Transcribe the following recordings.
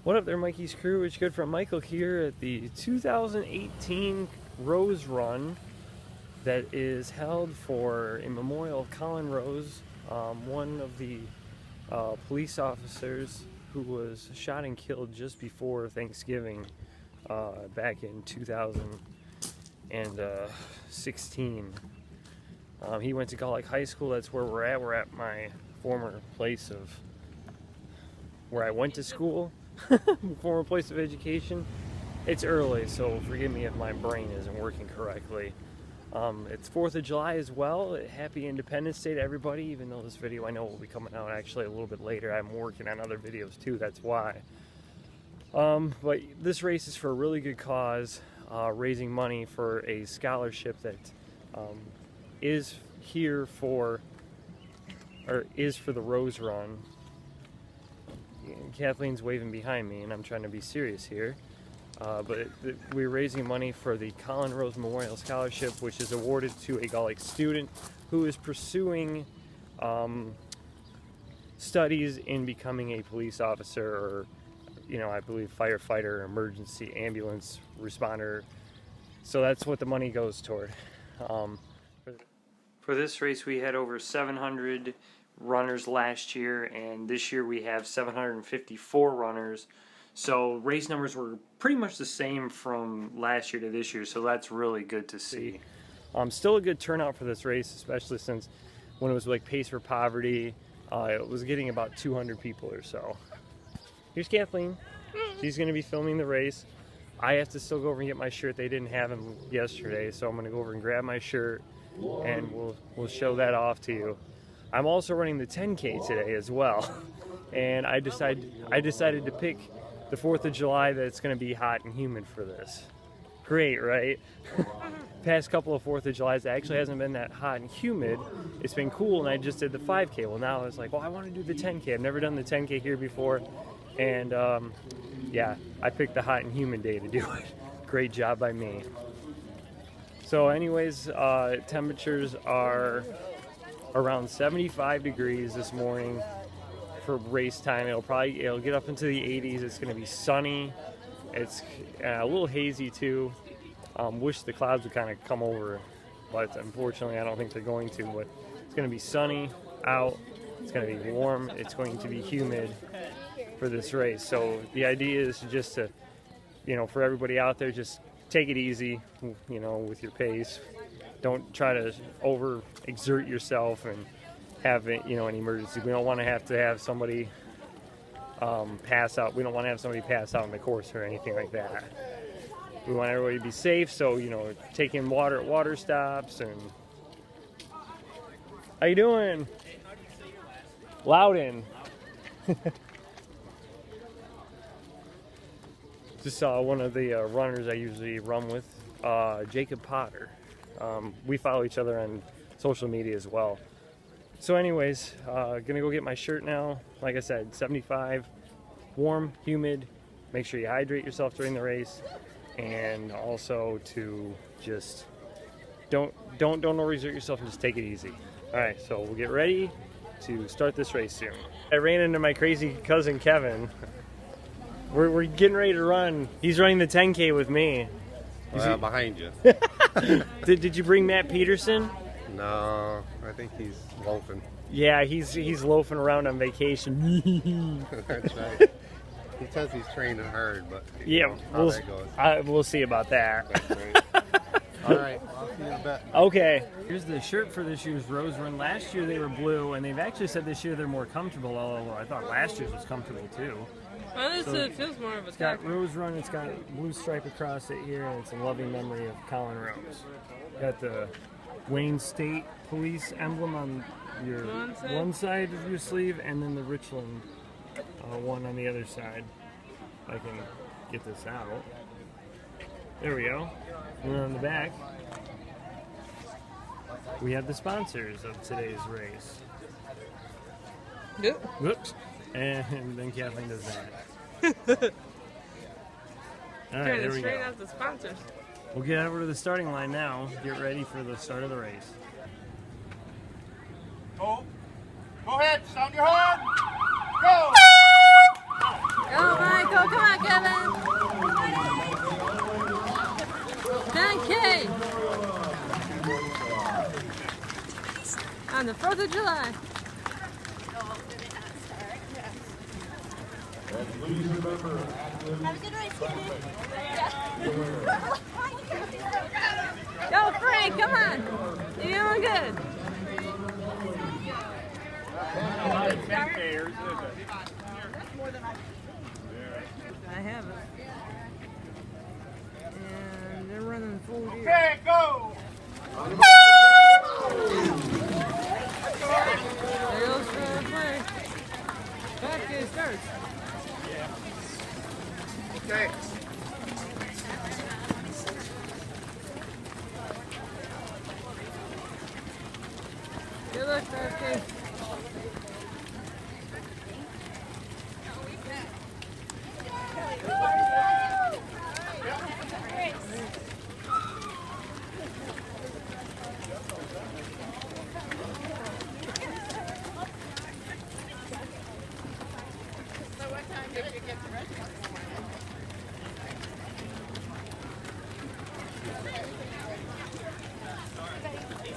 What up there, Mikey's crew? It's good from Michael here at the 2018 Rose Run that is held for in memorial of Colin Rose, one of the police officers who was shot and killed just before Thanksgiving back in 2016. He went to Gullick High School. That's where we're at. We're at my former place of where I went to school. Former place of education. It's early, so forgive me if my brain isn't working correctly. It's 4th of July as well. Happy Independence Day to everybody, even though this video I know will be coming out actually a little bit later. I'm working on other videos too, that's why. But this race is for a really good cause, raising money for a scholarship that is here for, or is for the Rose Run. Kathleen's waving behind me, and I'm trying to be serious here. But we're raising money for the Colin Rose Memorial Scholarship, which is awarded to a Gullick student who is pursuing studies in becoming a police officer, or, I believe firefighter, emergency ambulance responder. So that's what the money goes toward. For this race, we had over 700 runners last year, and this year we have 754 runners. So race numbers were pretty much the same from last year to this year, so that's really good to see. Still a good turnout for this race, especially since when it was like Pace for Poverty, it was getting about 200 people or so. Here's Kathleen. She's going to be filming the race. I have to still go over and get my shirt. They didn't have them yesterday, so I'm going to go over and grab my shirt, and we'll show that off to you. I'm also running the 10K today as well, and I decided to pick the 4th of July that it's going to be hot and humid for this. Great, right? Past couple of 4th of Julys, it actually hasn't been that hot and humid. It's been cool, and I just did the 5K. Well, now it's like, well, I want to do the 10K. I've never done the 10K here before, and yeah, I picked the hot and humid day to do it. Great job by me. So anyways, temperatures are around 75 degrees this morning for race time. It'll get up into the 80s. It's going to be sunny. It's a little hazy too. Wish the clouds would kind of come over, but unfortunately I don't think they're going to. But it's going to be sunny out. It's going to be warm. It's going to be humid for this race. So the idea is just to, for everybody out there, just take it easy, with your pace. Don't try to over-exert yourself and have an emergency. We don't want to have somebody pass out. We don't want to have somebody pass out on the course or anything like that. We want everybody to be safe, so, taking water at water stops. And how you doing? Loudon. Just saw one of the runners I usually run with, Jacob Potter. We follow each other on social media as well. So anyways, gonna go get my shirt now. Like I said, 75, warm, humid. Make sure you hydrate yourself during the race, and also to just don't overexert yourself and just take it easy. All right, so we'll get ready to start this race soon. I ran into my crazy cousin Kevin. We're getting ready to run. He's running the 10K with me. Behind you. Did you bring Matt Peterson? No, I think he's loafing. Yeah, he's loafing around on vacation. That's right. He says he's training hard, but yeah, how that goes. We'll see about that. That's right. All right, I'll see you in a bit. Okay. Here's the shirt for this year's Rose Run. Last year they were blue, and they've actually said this year they're more comfortable, although I thought last year's was comfortable too. Well, it feels more of a It's got Rose Run, it's got a blue stripe across it here, and it's in loving memory of Colin Rose. Got the Wayne State Police emblem on your one side of your sleeve, and then the Richland one on the other side. If I can get this out. There we go. And then on the back, we have the sponsors of today's race. Yep. Whoops. And then Kathleen does that. All right, there we go. Out the sponsors. We'll get over to the starting line now. Get ready for the start of the race. Go ahead, sound your horn. Go! Go, Michael, come on, Kevin. 10K on the 4th of July. Have a good race, Go, Frank, come on. You're doing good. I have it. And they're running full gear. Okay, go! There goes the play. 5K starts. Okay. Good luck, 5K.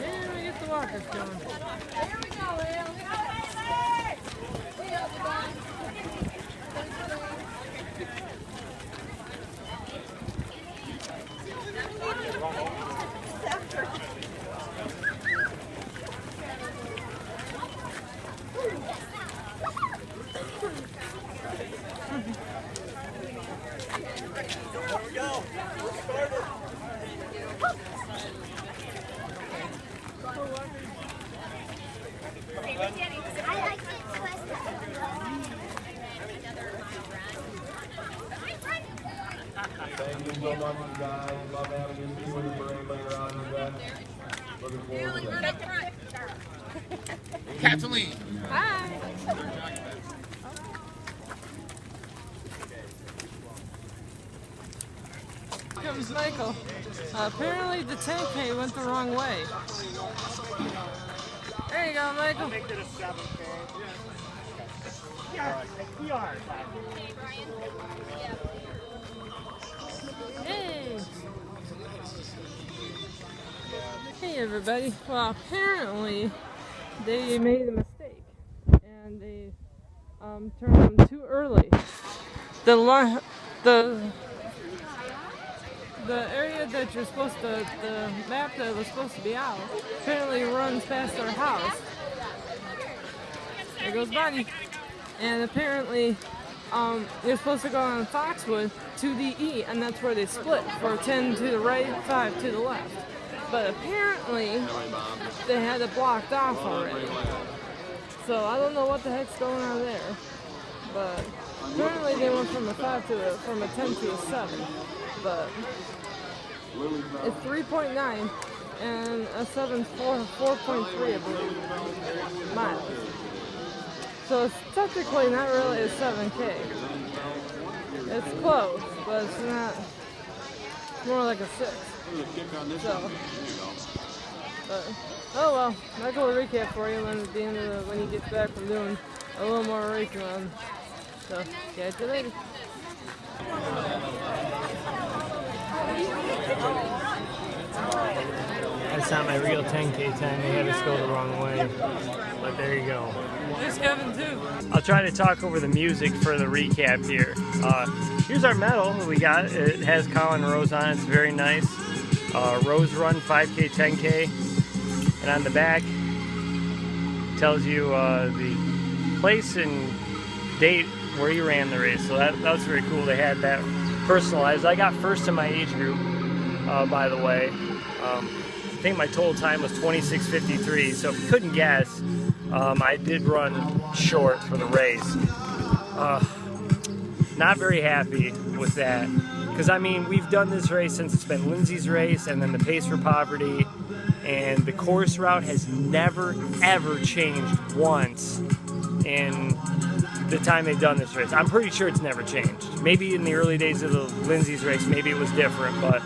Yeah, we get the walkers going. Here we go, Will. I like it Thank you so much, you guys. Love having you. See you in the parade later on in the event. Looking forward to that. Kathleen. Hi. Here comes Michael. Apparently the 10K went the wrong way. There you go, Michael. Make it a 7K. Hey! Hey everybody. Well, apparently they made a mistake and they turned them too early. The area that you're supposed to, the map that was supposed to be out, apparently runs past our house. There goes Bonnie. And apparently, you're supposed to go on Foxwood to the E, and that's where they split, for 10 to the right, 5 to the left. But apparently, they had it blocked off already. So I don't know what the heck's going on there. But apparently they went from a 10 to a 7. But it's 3.9, and a 7's 4.3, I believe, miles. So it's technically not really a 7K. It's close, but it's not. It's more like a 6. So, but, oh well. Michael will recap for you when at the end of when he gets back from doing a little more racing on. So catch you later. That's not my real 10K time. They had us go the wrong way. But there you go. There's Kevin too. I'll try to talk over the music for the recap here. Here's our medal we got. It has Colin Rose on it. It's very nice. Rose Run 5K, 10K. And on the back tells you the place and date where you ran the race. So that was very cool. They had that personalized. I got first in my age group, by the way. I think my total time was 26:53. So if you couldn't guess, I did run short for the race. Not very happy with that. Because, I mean, we've done this race since it's been Lindsay's race and then the Pace for Poverty. And the course route has never, ever changed once in the time they've done this race. I'm pretty sure it's never changed. Maybe in the early days of the Lindsay's race, maybe it was different. But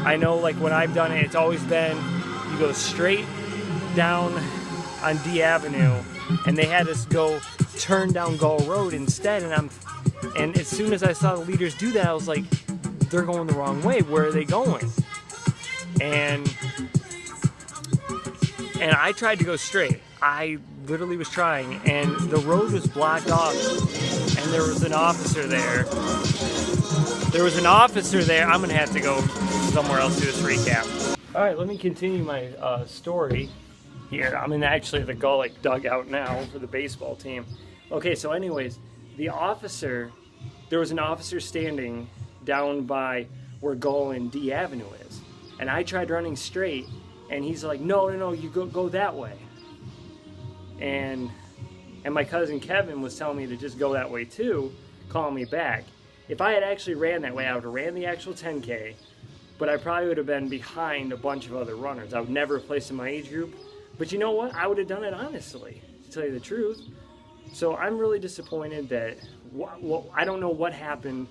I know, like, when I've done it, it's always been you go straight down on D Avenue, and they had us go turn down Gull Road instead, and I'm And as soon as I saw the leaders do that, I was like, they're going the wrong way. Where are they going? And I tried to go straight. I literally was trying, and the road was blocked off, and there was an officer there. I'm gonna have to go somewhere else to do this recap. All right, let me continue my story here. I'm in actually the Gullick dugout now for the baseball team. Okay, so anyways, there was an officer standing down by where Gull and D Avenue is, and I tried running straight, and he's like, no, you go that way. And my cousin Kevin was telling me to just go that way too, calling me back. If I had actually ran that way, I would have ran the actual 10K, but I probably would have been behind a bunch of other runners. I would never have placed in my age group, but you know what? I would have done it honestly, to tell you the truth. So I'm really disappointed that, I don't know what happened,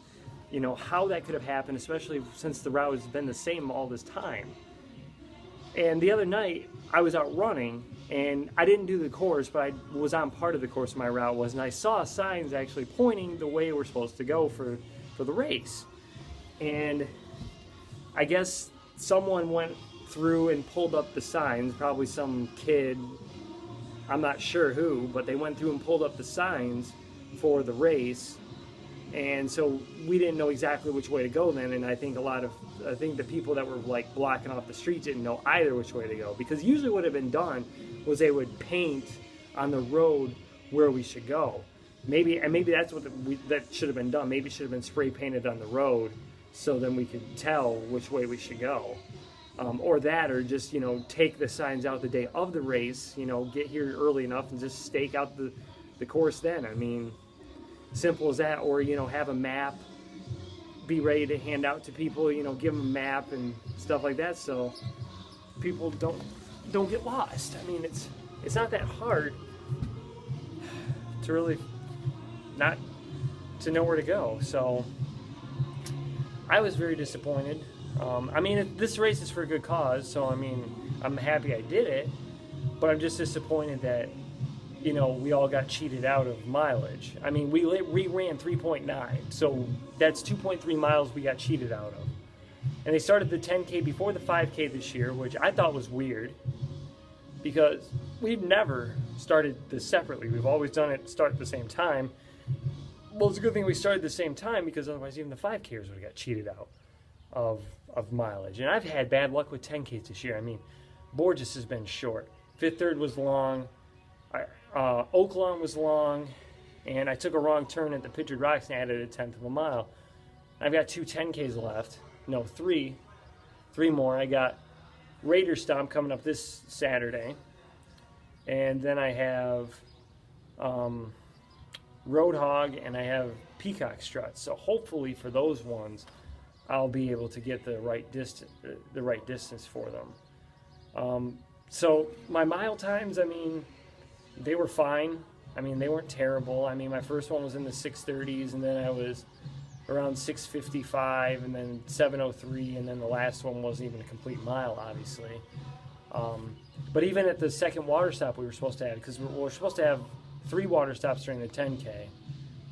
how that could have happened, especially since the route has been the same all this time. And the other night, I was out running, and I didn't do the course, but I was on part of the course my route was, and I saw signs actually pointing the way we're supposed to go for the race. And I guess someone went through and pulled up the signs, probably some kid, I'm not sure who, but they went through and pulled up the signs for the race. And so we didn't know exactly which way to go then, and I think the people that were like blocking off the streets didn't know either which way to go, because usually what had been done was they would paint on the road where we should go. Maybe that's what that should have been done. Maybe it should have been spray painted on the road, so then we could tell which way we should go. Or just take the signs out the day of the race. Get here early enough and just stake out the course then. I mean, simple as that. Or have a map, be ready to hand out to people. Give them a map and stuff like that, so people don't get lost. I mean, it's not that hard to really not to know where to go. So I was very disappointed. I mean, this race is for a good cause, so I mean, I'm happy I did it, but I'm just disappointed that we all got cheated out of mileage. I mean, we ran 3.9, so that's 2.3 miles we got cheated out of. And they started the 10K before the 5K this year, which I thought was weird, because we've never started this separately. We've always done it start at the same time. Well, it's a good thing we started at the same time, because otherwise even the 5Kers would have got cheated out of mileage. And I've had bad luck with 10Ks this year. I mean, Borges has been short. Fifth Third was long. Oaklawn was long, and I took a wrong turn at the Pictured Rocks and added a tenth of a mile. I've got 2 10Ks left. No, three more. I got Raider Stomp coming up this Saturday, and then I have Roadhog, and I have Peacock Struts. So hopefully for those ones, I'll be able to get the right distance for them. So my mile times, I mean, they were fine. I mean, they weren't terrible. I mean, my first one was in the 6:30s, and then I was around 6:55, and then 7:03, and then the last one wasn't even a complete mile, obviously. But even at the second water stop we were supposed to have, because we're supposed to have 3 water stops during the 10K.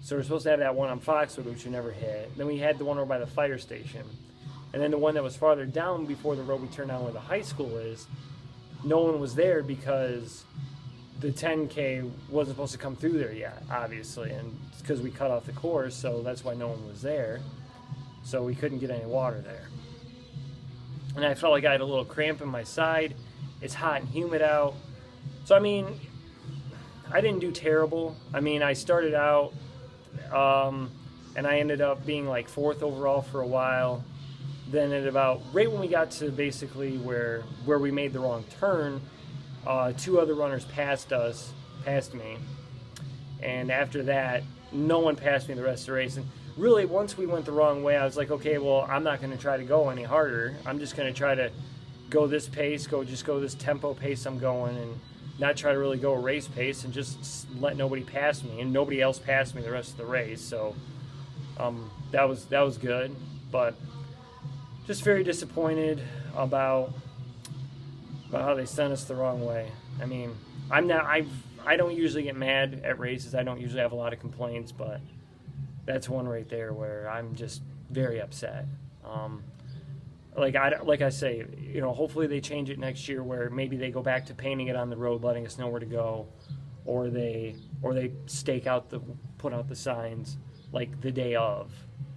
So we're supposed to have that one on Foxwood, which we never hit. Then we had the one over by the fire station. And then the one that was farther down before the road we turned on where the high school is, no one was there because the 10K wasn't supposed to come through there yet, obviously. And it's because we cut off the course, so that's why no one was there. So we couldn't get any water there. And I felt like I had a little cramp in my side. It's hot and humid out. So, I mean, I didn't do terrible. I mean, I started out, and I ended up being like 4th overall for a while. Then at about, right when we got to basically where we made the wrong turn, 2 other runners passed me. And after that, no one passed me the rest of the race. And really, once we went the wrong way, I was like, okay, well, I'm not going to try to go any harder. I'm just going to try to go this pace, go this tempo pace I'm going, and not try to really go a race pace, and just let nobody pass me. And nobody else passed me the rest of the race. So that was good, but just very disappointed about how they sent us the wrong way. I mean, I don't usually get mad at races. I don't usually have a lot of complaints, but that's one right there where I'm just very upset. Like I say, you know, hopefully they change it next year where maybe they go back to painting it on the road, letting us know where to go, or they put out the signs like the day of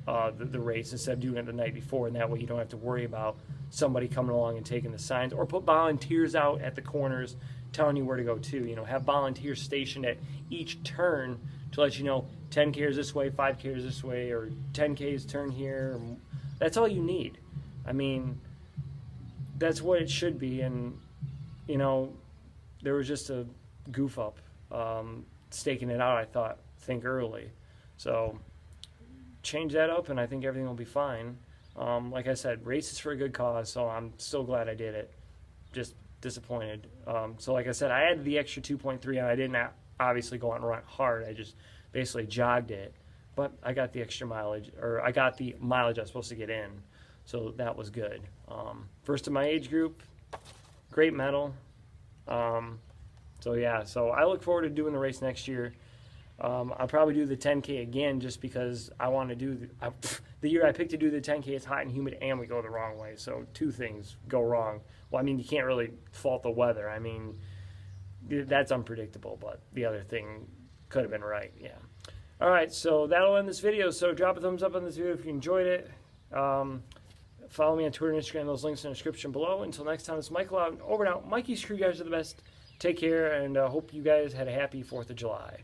the race instead of doing it the night before, and that way you don't have to worry about somebody coming along and taking the signs, or put volunteers out at the corners telling you where to go to. You know, have volunteers stationed at each turn to let you know 10K is this way, 5K is this way, or 10K's turn here. That's all you need. I mean, that's what it should be. And, you know, there was just a goof up staking it out, I think early. So change that up and I think everything will be fine. Like I said, race is for a good cause, so I'm still glad I did it. Just disappointed. So like I said, I added the extra 2.3 and I didn't obviously go out and run hard. I just basically jogged it. But I got the extra mileage, or I got the mileage I was supposed to get in. So that was good. First in my age group, great medal. So yeah, so I look forward to doing the race next year. I'll probably do the 10K again just because I want to do the year I picked to do the 10K. It's hot and humid, and we go the wrong way. So two things go wrong. Well, I mean, you can't really fault the weather. I mean, that's unpredictable, but the other thing could have been right. Yeah. All right, so that'll end this video. So drop a thumbs up on this video if you enjoyed it. Follow me on Twitter and Instagram. Those links in the description below. Until next time, it's Michael out and over and out. Mikey's crew guys are the best. Take care, and hope you guys had a happy 4th of July.